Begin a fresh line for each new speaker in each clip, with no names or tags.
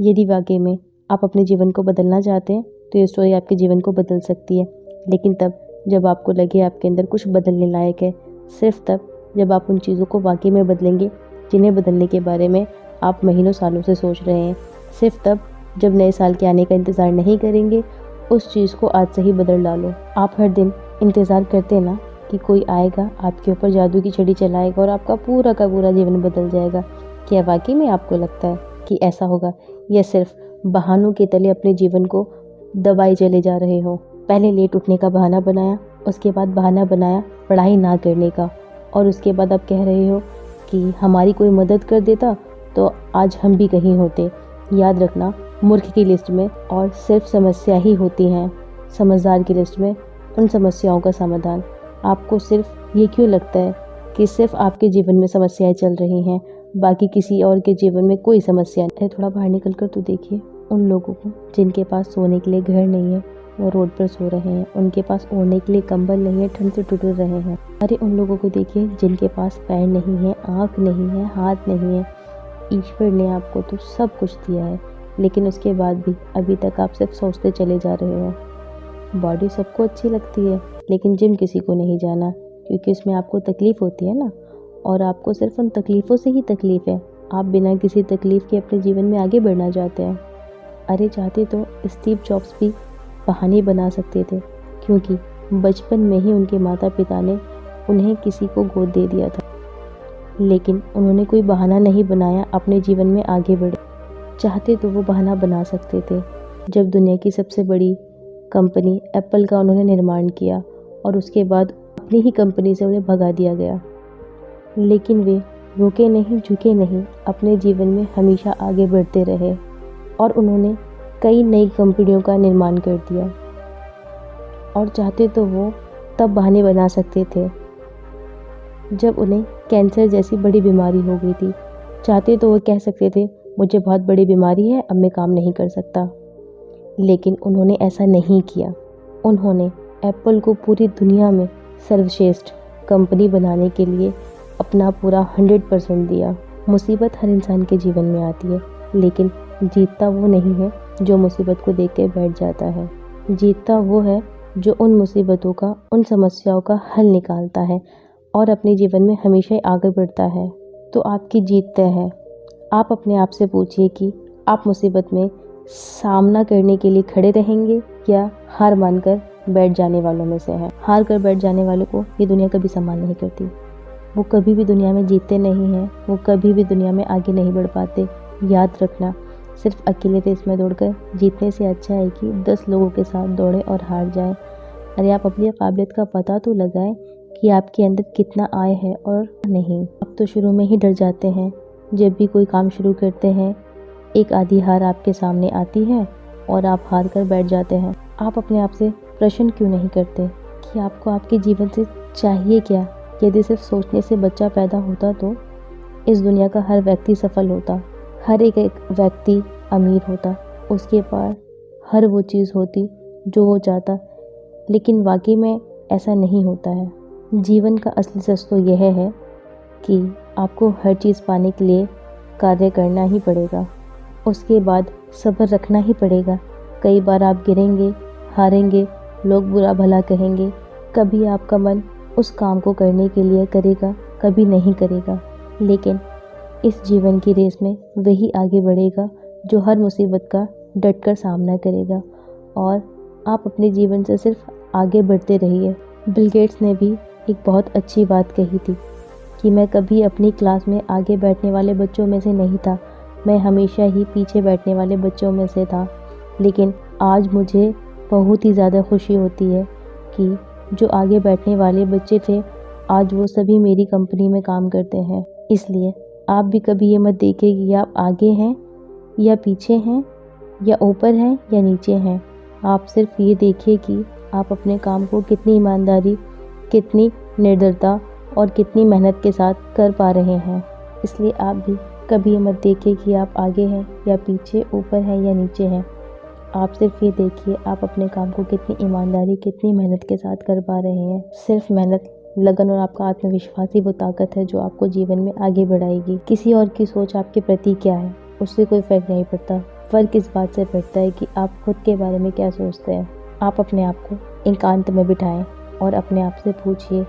यदि वाकई में आप अपने जीवन को बदलना चाहते हैं तो ये स्टोरी आपके जीवन को बदल सकती है, लेकिन तब जब आपको लगे आपके अंदर कुछ बदलने लायक है। सिर्फ तब जब आप उन चीज़ों को वाकई में बदलेंगे जिन्हें बदलने के बारे में आप महीनों सालों से सोच रहे हैं। सिर्फ तब जब नए साल के आने का इंतज़ार नहीं करेंगे, उस चीज़ को आज से ही बदल डालो। आप हर दिन इंतज़ार करते हैं ना कि कोई आएगा, आपके ऊपर जादू की छड़ी चलाएगा और आपका पूरा का पूरा जीवन बदल जाएगा। क्या वाकई में आपको लगता है कि ऐसा होगा, या सिर्फ बहानों के तले अपने जीवन को दबाए चले जा रहे हो? पहले लेट उठने का बहाना बनाया, उसके बाद बहाना बनाया पढ़ाई ना करने का, और उसके बाद आप कह रहे हो कि हमारी कोई मदद कर देता तो आज हम भी कहीं होते। याद रखना, मूर्ख की लिस्ट में और सिर्फ समस्या ही होती हैं, समझदार की लिस्ट में उन समस्याओं का समाधान। आपको सिर्फ ये क्यों लगता है कि सिर्फ आपके जीवन में समस्याएं चल रही हैं, बाकी किसी और के जीवन में कोई समस्या नहीं? थोड़ा बाहर निकल कर तो देखिए उन लोगों को जिनके पास सोने के लिए घर नहीं है, वो रोड पर सो रहे हैं। उनके पास ओढ़ने के लिए कंबल नहीं है, ठंड से टुट रहे हैं। अरे उन लोगों को देखिए जिनके पास पैर नहीं है, आँख नहीं है, हाथ नहीं है। ईश्वर ने आपको तो सब कुछ दिया है, लेकिन उसके बाद भी अभी तक आप सिर्फ सोचते चले जा रहे हो। बॉडी सबको अच्छी लगती है, लेकिन जिम किसी को नहीं जाना, क्योंकि उसमें आपको तकलीफ़ होती है ना, और आपको सिर्फ उन तकलीफ़ों से ही तकलीफ़ है। आप बिना किसी तकलीफ़ के अपने जीवन में आगे बढ़ना चाहते हैं। अरे चाहते तो स्टीव जॉब्स भी बहाने बना सकते थे, क्योंकि बचपन में ही उनके माता पिता ने उन्हें किसी को गोद दे दिया था, लेकिन उन्होंने कोई बहाना नहीं बनाया अपने जीवन में आगे बढ़े। चाहते तो वो बहाना बना सकते थे जब दुनिया की सबसे बड़ी कंपनी एप्पल का उन्होंने निर्माण किया और उसके बाद अपनी ही कंपनी से उन्हें भगा दिया गया, लेकिन वे रुके नहीं, झुके नहीं, अपने जीवन में हमेशा आगे बढ़ते रहे और उन्होंने कई नई कंपनियों का निर्माण कर दिया। और चाहते तो वो तब बहाने बना सकते थे जब उन्हें कैंसर जैसी बड़ी बीमारी हो गई थी। चाहते तो वो कह सकते थे मुझे बहुत बड़ी बीमारी है, अब मैं काम नहीं कर सकता, लेकिन उन्होंने ऐसा नहीं किया। उन्होंने एप्पल को पूरी दुनिया में सर्वश्रेष्ठ कंपनी बनाने के लिए अपना पूरा 100% दिया। मुसीबत हर इंसान के जीवन में आती है, लेकिन जीतता वो नहीं है जो मुसीबत को देख के बैठ जाता है। जीतता वो है जो उन मुसीबतों का, उन समस्याओं का हल निकालता है और अपने जीवन में हमेशा आगे बढ़ता है। तो आपकी जीत तय है। आप अपने आप से पूछिए कि आप मुसीबत में सामना करने के लिए खड़े रहेंगे या हार मानकर बैठ जाने वालों में से हैं। हार कर बैठ जाने वालों को ये दुनिया कभी संभाल नहीं करती। वो कभी भी दुनिया में जीतते नहीं हैं, वो कभी भी दुनिया में आगे नहीं बढ़ पाते। याद रखना, सिर्फ अकेले रेस में दौड़कर जीतने से अच्छा है कि 10 लोगों के साथ दौड़े और हार जाएं। अरे आप अपनी काबिलियत का पता तो लगाएं कि आपके अंदर कितना आय है और नहीं। आप तो शुरू में ही डर जाते हैं। जब भी कोई काम शुरू करते हैं, एक आधी हार आपके सामने आती है और आप हार कर बैठ जाते हैं। आप अपने आप से प्रश्न क्यों नहीं करते कि आपको आपके जीवन से चाहिए क्या? यदि सिर्फ सोचने से बच्चा पैदा होता तो इस दुनिया का हर व्यक्ति सफल होता, हर एक व्यक्ति अमीर होता, उसके पास हर वो चीज़ होती जो वो चाहता, लेकिन वाकई में ऐसा नहीं होता है। जीवन का असली सच तो यह है कि आपको हर चीज़ पाने के लिए कार्य करना ही पड़ेगा, उसके बाद सब्र रखना ही पड़ेगा। कई बार आप गिरेंगे, हारेंगे, लोग बुरा भला कहेंगे, कभी आपका मन उस काम को करने के लिए करेगा, कभी नहीं करेगा, लेकिन इस जीवन की रेस में वही आगे बढ़ेगा जो हर मुसीबत का डट कर सामना करेगा। और आप अपने जीवन से सिर्फ आगे बढ़ते रहिए। बिल गेट्स ने भी एक बहुत अच्छी बात कही थी कि मैं कभी अपनी क्लास में आगे बैठने वाले बच्चों में से नहीं था, मैं हमेशा ही पीछे बैठने वाले बच्चों में से था, लेकिन आज मुझे बहुत ही ज़्यादा खुशी होती है कि जो आगे बैठने वाले बच्चे थे, आज वो सभी मेरी कंपनी में काम करते हैं। इसलिए आप भी कभी ये मत देखिए कि आप आगे हैं या पीछे हैं, या ऊपर हैं या नीचे हैं। आप सिर्फ ये देखिए कि आप अपने काम को कितनी ईमानदारी, कितनी निर्दयता और कितनी मेहनत के साथ कर पा रहे हैं। इसलिए आप भी कभी ये मत देखिए कि आप आगे हैं या पीछे, ऊपर हैं या नीचे हैं। आप सिर्फ ये देखिए आप अपने काम को कितनी ईमानदारी, कितनी मेहनत के साथ कर पा रहे हैं। सिर्फ मेहनत, लगन और आपका आत्मविश्वास ही वो ताकत है जो आपको जीवन में आगे बढ़ाएगी। किसी और की सोच आपके प्रति क्या है, उससे कोई फर्क नहीं पड़ता। फ़र्क इस बात से पड़ता है कि आप खुद के बारे में क्या सोचते हैं। आप अपने आप को एकांत में बिठाएं और अपने आप से पूछिए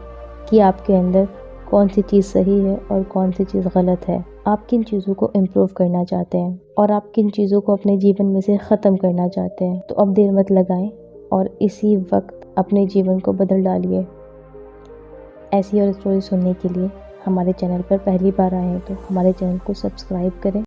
कि आपके अंदर कौन सी चीज़ सही है और कौन सी चीज़ गलत है। आप किन चीज़ों को इम्प्रूव करना चाहते हैं और आप किन चीज़ों को अपने जीवन में से ख़त्म करना चाहते हैं। तो अब देर मत लगाएं और इसी वक्त अपने जीवन को बदल डालिए। ऐसी और स्टोरी सुनने के लिए हमारे चैनल पर पहली बार आए हैं तो हमारे चैनल को सब्सक्राइब करें